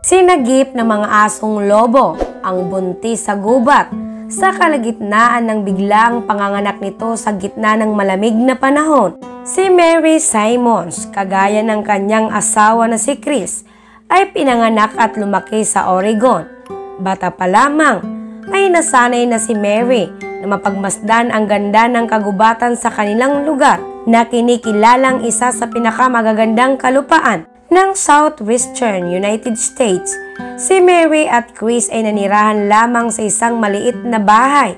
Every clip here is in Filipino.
Sinagip ng mga asong lobo ang buntis sa gubat sa kalagitnaan ng biglaang panganganak nito sa gitna ng malamig na panahon. Si Mary Simons, kagaya ng kanyang asawa na si Chris, ay pinanganak at lumaki sa Oregon. Bata pa lamang ay nasanay na si Mary na mapagmasdan ang ganda ng kagubatan sa kanilang lugar na kinikilalang isa sa pinakamagagandang kalupaan ng Southwestern United States. Si Mary at Chris ay nanirahan lamang sa isang maliit na bahay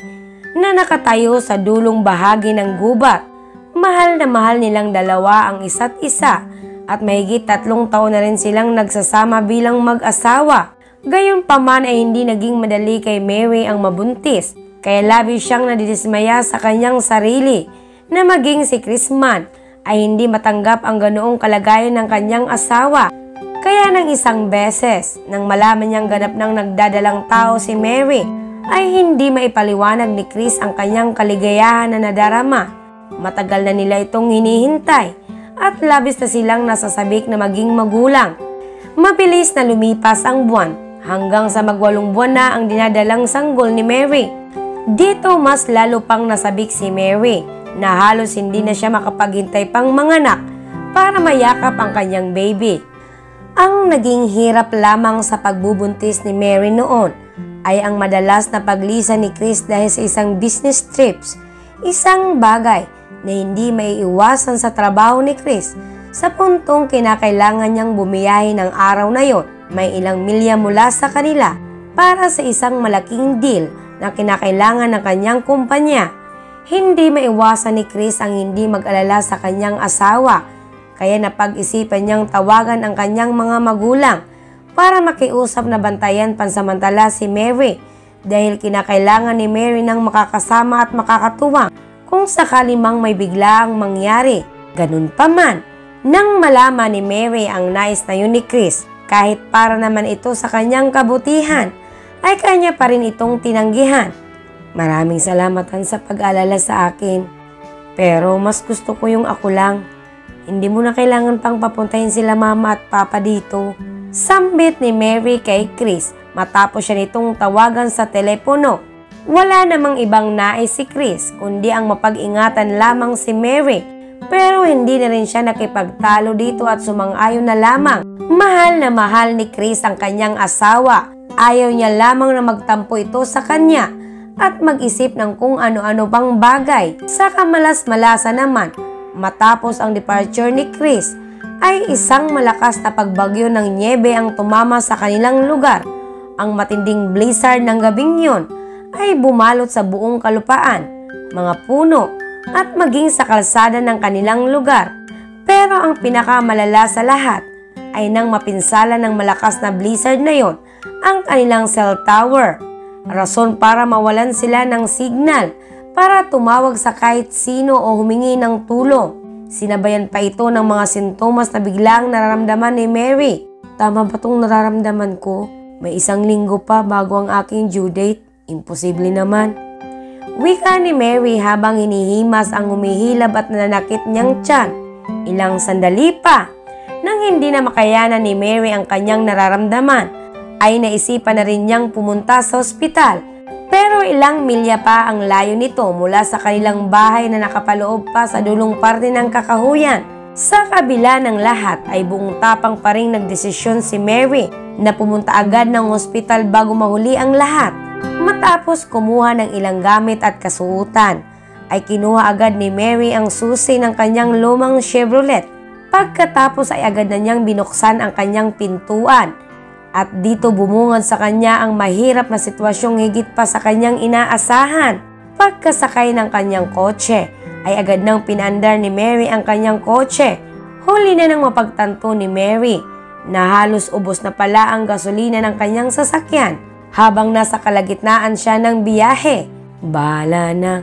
na nakatayo sa dulong bahagi ng gubat. Mahal na mahal nilang dalawa ang isa't isa at mahigit 3 taon na rin silang nagsasama bilang mag-asawa. Gayunpaman ay hindi naging madali kay Mary ang mabuntis, kaya labis siyang nadidismaya sa kanyang sarili na maging si Chris man ay hindi matanggap ang ganoong kalagayan ng kanyang asawa. Kaya ng isang beses, nang malaman niyang ganap ng nagdadalang tao si Mary, ay hindi maipaliwanag ni Chris ang kanyang kaligayahan na nadarama. Matagal na nila itong hinihintay at labis na silang nasasabik na maging magulang. Mabilis na lumipas ang buwan hanggang sa mag-8 buwan na ang dinadalang sanggol ni Mary. Dito mas lalo pang nasabik si Mary na halos hindi na siya makapaghintay pang manganak para mayakap ang kanyang baby. Ang naging hirap lamang sa pagbubuntis ni Mary noon ay ang madalas na paglisan ni Chris dahil sa isang business trips, isang bagay na hindi maiiwasan sa trabaho ni Chris sa puntong kinakailangan niyang bumiyahe ng araw na yon. May ilang milya mula sa kanila para sa isang malaking deal na kinakailangan ng kanyang kumpanya. Hindi maiwasan ni Chris ang hindi mag-alala sa kanyang asawa, kaya napag-isipan niyang tawagan ang kanyang mga magulang para makiusap na bantayan pansamantala si Mary dahil kinakailangan ni Mary ng makakasama at makakatuwang kung sakali mang may biglaang mangyari. Ganun pa man, nang malaman ni Mary ang nais na yun ni Chris, kahit para naman ito sa kanyang kabutihan, ay kanya pa rin itong tinanggihan. Maraming salamatan sa pag-alala sa akin, pero mas gusto ko yung ako lang. Hindi mo na kailangan pang papuntahin sila mama at papa dito. Sambit ni Mary kay Chris matapos siya nitong tawagan sa telepono. Wala namang ibang nais si Chris kundi ang mapag-ingatan lamang si Mary, pero hindi na rin siya nakipagtalo dito at sumang-ayon na lamang. Mahal na mahal ni Chris ang kanyang asawa. Ayaw niya lamang na magtampo ito sa kanya at mag-isip ng kung ano-ano pang bagay. Sa kamalas-malasa naman, matapos ang departure ni Chris, ay isang malakas na pagbagyo ng nyebe ang tumama sa kanilang lugar. Ang matinding blizzard ng gabing yon ay bumalot sa buong kalupaan, mga puno, at maging sa kalsada ng kanilang lugar. Pero ang pinakamalala sa lahat ay nang mapinsala ng malakas na blizzard na yon ang kanilang cell tower. Rason para mawalan sila ng signal para tumawag sa kahit sino o humingi ng tulong. Sinabayan pa ito ng mga sintomas na biglang nararamdaman ni Mary. Tama ba itong nararamdaman ko? May 1 linggo pa bago ang aking due date. Imposible naman. Wika ni Mary habang hinihimas ang humihilab at nananakit niyang tiyan. Ilang sandali pa, nang hindi na makayanan ni Mary ang kanyang nararamdaman, ay naisipan na rin niyang pumunta sa ospital. Pero ilang milya pa ang layo nito mula sa kanilang bahay na nakapaloob pa sa dulong parte ng kakahuyan. Sa kabila ng lahat ay buong tapang pa rin nagdesisyon si Mary na pumunta agad ng ospital bago mahuli ang lahat. Matapos kumuha ng ilang gamit at kasuotan, ay kinuha agad ni Mary ang susi ng kanyang lumang Chevrolet. Pagkatapos ay agad na niyang binuksan ang kanyang pintuan. At dito bumungad sa kanya ang mahirap na sitwasyong higit pa sa kanyang inaasahan. Pagkasakay ng kanyang kotse, ay agad nang pinaandar ni Mary ang kanyang kotse. Huli na nang mapagtanto ni Mary na halos ubos na pala ang gasolina ng kanyang sasakyan habang nasa kalagitnaan siya ng biyahe. Bahala na,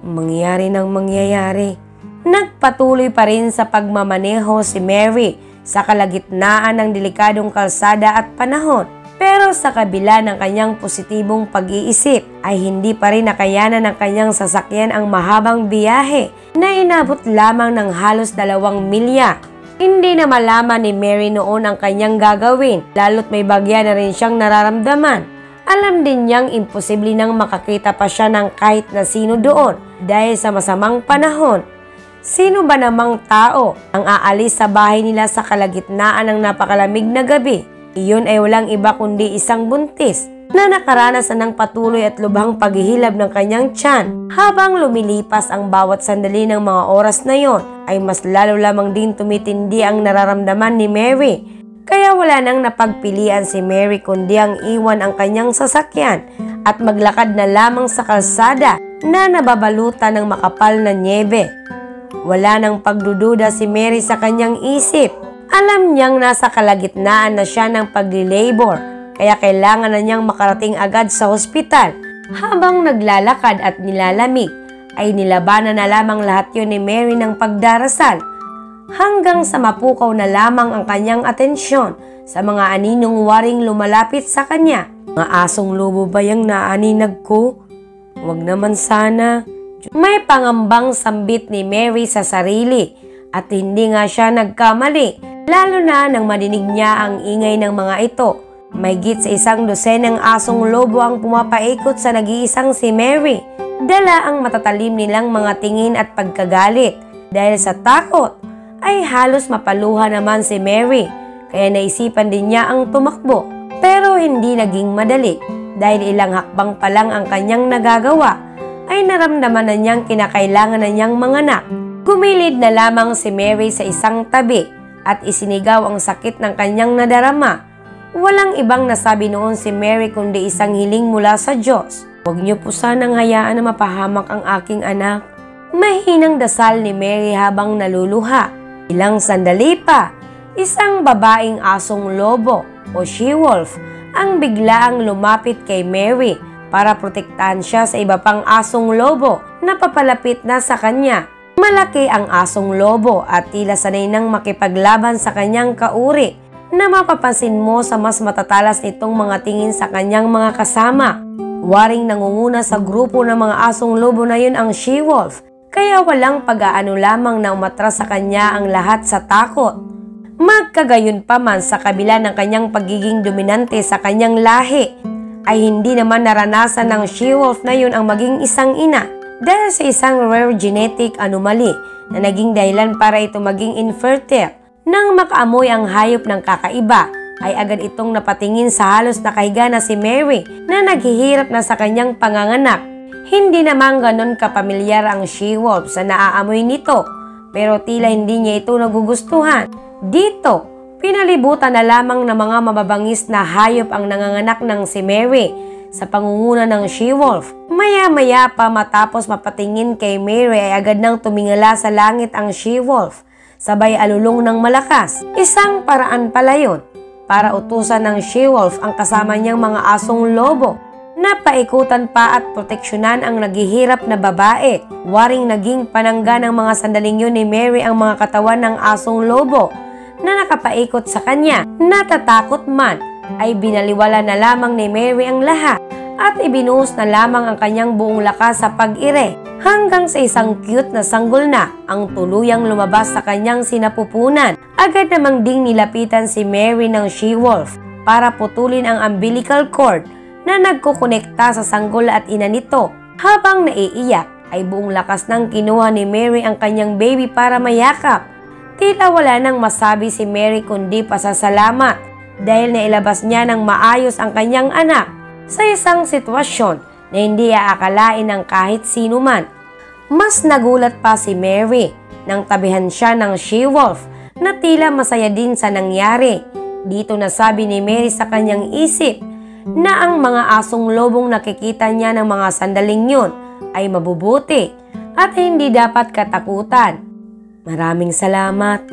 mangyari ng mangyayari. Nagpatuloy pa rin sa pagmamaneho si Mary sa kalagitnaan ng delikadong kalsada at panahon. Pero sa kabila ng kanyang positibong pag-iisip ay hindi pa rin nakayanan ng kanyang sasakyan ang mahabang biyahe na inabot lamang ng halos 2 milya. Hindi na malaman ni Mary noon ang kanyang gagawin, lalo't may bagya na rin siyang nararamdaman. Alam din niyang imposible nang makakita pa siya ng kahit na sino doon dahil sa masamang panahon. Sino ba namang tao ang aalis sa bahay nila sa kalagitnaan ng napakalamig na gabi? Iyon ay walang iba kundi isang buntis na nakaranas ng patuloy at lubhang paghihilab ng kanyang tiyan. Habang lumilipas ang bawat sandali ng mga oras na yon, ay mas lalo lamang din tumitindi ang nararamdaman ni Mary. Kaya wala nang napagpilian si Mary kundi ang iwan ang kanyang sasakyan at maglakad na lamang sa kalsada na nababalutan ng makapal na nyebe. Wala nang pagdududa si Mary sa kanyang isip. Alam niyang nasa kalagitnaan na siya ng pagli-labor, kaya kailangan na niyang makarating agad sa hospital. Habang naglalakad at nilalamig, ay nilabanan na lamang lahat yun ni Mary ng pagdarasal. Hanggang sa mapukaw na lamang ang kanyang atensyon sa mga aninong waring lumalapit sa kanya. Mga asong lobo ba yung naaninag ko? Huwag naman sana. May pangambang sambit ni Mary sa sarili at hindi nga siya nagkamali, lalo na nang madinig niya ang ingay ng mga ito. Mahigit sa 100 asong lobo ang pumapaikot sa nag-iisang si Mary. Dala ang matatalim nilang mga tingin at pagkagalit. Dahil sa takot, ay halos mapaluha naman si Mary. Kaya naisipan din niya ang tumakbo. Pero hindi naging madali. Dahil ilang hakbang pa lang ang kanyang nagagawa, ay naramdaman na niyang kinakailangan na niyang manganak. Gumilid na lamang si Mary sa isang tabi at isinigaw ang sakit ng kanyang nadarama. Walang ibang nasabi noon si Mary kundi isang hiling mula sa Diyos. Huwag niyo po sanang hayaan na mapahamak ang aking anak. Mahinang dasal ni Mary habang naluluha. Ilang sandali pa, isang babaeng asong lobo o she-wolf ang biglaang lumapit kay Mary para protektahan siya sa iba pang asong lobo na papalapit na sa kanya. Malaki ang asong lobo at tila sanay nang makipaglaban sa kanyang kauri, na mapapansin mo sa mas matatalas nitong mga tingin sa kanyang mga kasama. Waring nangunguna sa grupo ng mga asong lobo na yun ang she-wolf, kaya walang pag-aano lamang na umatras sa kanya ang lahat sa takot. Magkagayon pa man sa kabila ng kanyang pagiging dominante sa kanyang lahi, ay hindi naman naranasan ng she-wolf na yun ang maging isang ina dahil sa isang rare genetic anomaly na naging dahilan para ito maging infertile. Nang makaamoy ang hayop ng kakaiba, ay agad itong napatingin sa halos nakahiga na si Mary na naghihirap na sa kanyang panganganak. Hindi naman ganon kapamilyar ang she-wolf sa naaamoy nito, pero tila hindi niya ito nagugustuhan. Dito, pinalibutan na lamang ng mga mababangis na hayop ang nanganganak ng si Mary sa pangunguna ng she-wolf. Maya-maya pa matapos mapatingin kay Mary ay agad nang tumingala sa langit ang she-wolf. Sabay alulong ng malakas. Isang paraan pala yun para utusan ng she-wolf ang kasama niyang mga asong lobo na paikutan pa at proteksyonan ang naghihirap na babae. Waring naging panangga ng mga sandaling yun ni Mary ang mga katawan ng asong lobo na nakapaikot sa kanya. Natatakot man, ay binaliwala na lamang ni Mary ang lahat at ibinuhos na lamang ang kanyang buong lakas sa pag-ire. Hanggang sa isang cute na sanggol na ang tuluyang lumabas sa kanyang sinapupunan. Agad namang ding nilapitan si Mary ng she-wolf para putulin ang umbilical cord na nagkukonekta sa sanggol at ina nito. Habang naiiyak, ay buong lakas nang kinuha ni Mary ang kanyang baby para mayakap. Tila wala nang masabi si Mary kundi pasasalamat dahil nailabas niya ng maayos ang kanyang anak sa isang sitwasyon na hindi aakalain ng kahit sino man. Mas nagulat pa si Mary nang tabihan siya ng she-wolf na tila masaya din sa nangyari. Dito nasabi ni Mary sa kanyang isip na ang mga asong lobong nakikita niya ng mga sandaling yun ay mabubuti at hindi dapat katakutan. Maraming salamat.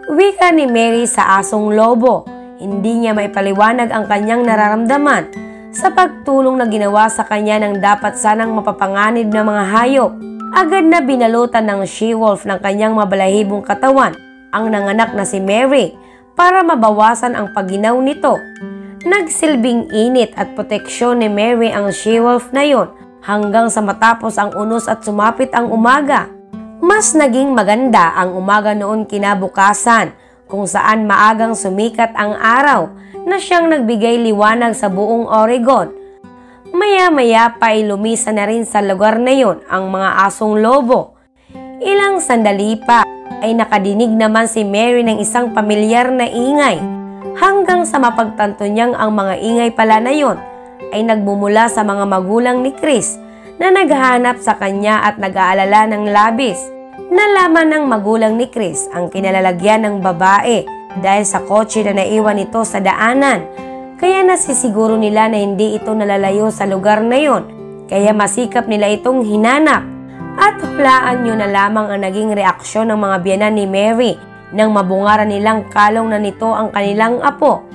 Wika ni Mary sa asong lobo. Hindi niya maipaliwanag ang kanyang nararamdaman sa pagtulong na ginawa sa kanya ng dapat sanang mapapanganib na mga hayop. Agad na binalutan ng she-wolf ng kanyang mabalahibong katawan ang nanganak na si Mary para mabawasan ang pagginaw nito. Nagsilbing init at proteksyon ni Mary ang she-wolf na yon hanggang sa matapos ang unos at sumapit ang umaga. Mas naging maganda ang umaga noon kinabukasan kung saan maagang sumikat ang araw na siyang nagbigay liwanag sa buong Oregon. Maya-maya pa ay lumisa na rin sa lugar na yon ang mga asong lobo. Ilang sandali pa ay nakadinig naman si Mary ng isang pamilyar na ingay, hanggang sa mapagtanto niyang ang mga ingay pala na yon ay nagmumula sa mga magulang ni Chris na naghahanap sa kanya at nag-aalala ng labis. Nalaman ng magulang ni Chris ang kinalalagyan ng babae dahil sa kotse na naiwan nito sa daanan. Kaya nasisiguro nila na hindi ito nalalayo sa lugar na yon. Kaya masikap nila itong hinanap. At hulaan nyo na lamang ang naging reaksyon ng mga biyanan ni Mary nang mabungaran nilang kalong na nito ang kanilang apo.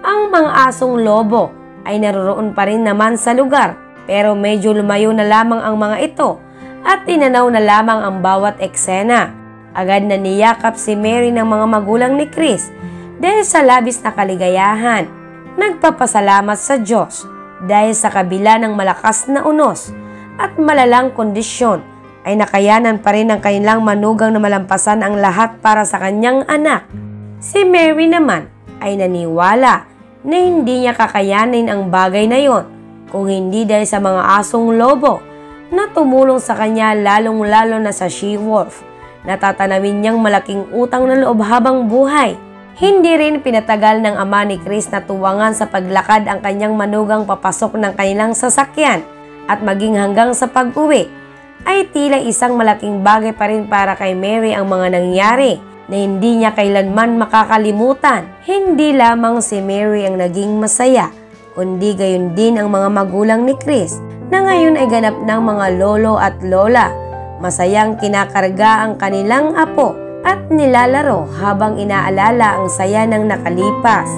Ang mga asong lobo ay naroroon pa rin naman sa lugar, pero medyo lumayo na lamang ang mga ito at tinanaw na lamang ang bawat eksena. Agad na niyakap si Mary ng mga magulang ni Chris dahil sa labis na kaligayahan. Nagpapasalamat sa Diyos dahil sa kabila ng malakas na unos at malalang kondisyon ay nakayanan pa rin ng kanilang manugang na malampasan ang lahat para sa kanyang anak. Si Mary naman ay naniwala na hindi niya kakayanin ang bagay na yon kung hindi dahil sa mga asong lobo na tumulong sa kanya, lalong-lalo na sa she-wolf. Natatanawin niyang malaking utang na loob habang buhay. Hindi rin pinatagal ng ama ni Chris na tuwangan sa paglakad ang kanyang manugang papasok ng kanilang sasakyan at maging hanggang sa pag-uwi ay tila isang malaking bagay pa rin para kay Mary ang mga nangyari na hindi niya kailanman makakalimutan. Hindi lamang si Mary ang naging masaya, kundi gayon din ang mga magulang ni Chris na ngayon ay ganap ng mga lolo at lola. Masayang kinakarga ang kanilang apo at nilalaro habang inaalala ang saya ng nakalipas.